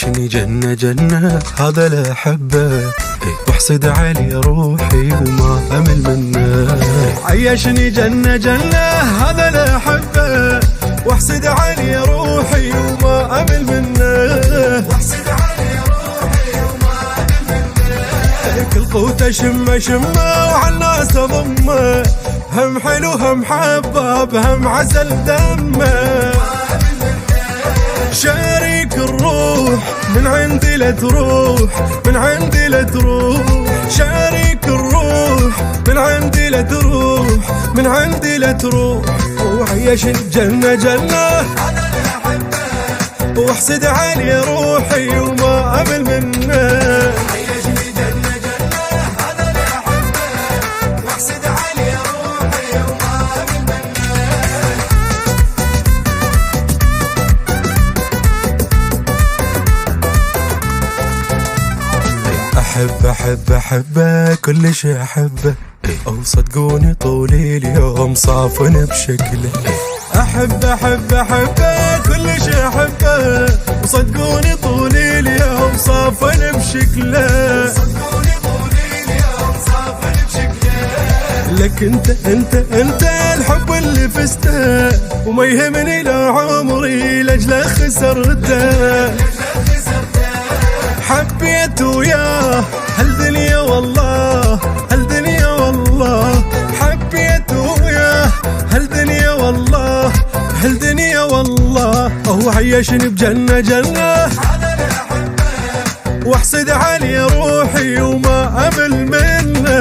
عيشني جنة جنة هذا لا أحبه، واحسد علي روحي وما أمل منه. عيشني جنة جنة هذا لا أحبه، واحسد علي روحي وما أمل منه. كل قوته شمه شمه وعالناس ضمه، هم حلو هم حباب هم عسل دمه. شارك الروح من عندي لا تروح، من عندي لا تروح. شارك الروح من عندي لا تروح، من عندي لا تروح. وعيش الجنة جنة واحسد علي روحي وما أمل منه. أحب أحب أحبه كل شي أحبه، أو صدقوني طول اليوم صافن بشكله. أحب أحب أحبه كل شي أحبه، وصدقوني طول اليوم صافن بشكله. لك انت الحب اللي فزته، وما يهمني لا عمري لاجله خسرته. حبيت وياه هالدنيا والله، هالدنيا والله. حبيت وياه هالدنيا والله، هالدنيا والله. هو عيشني بجنة جنة واحسد علي روحي وما أمل منه.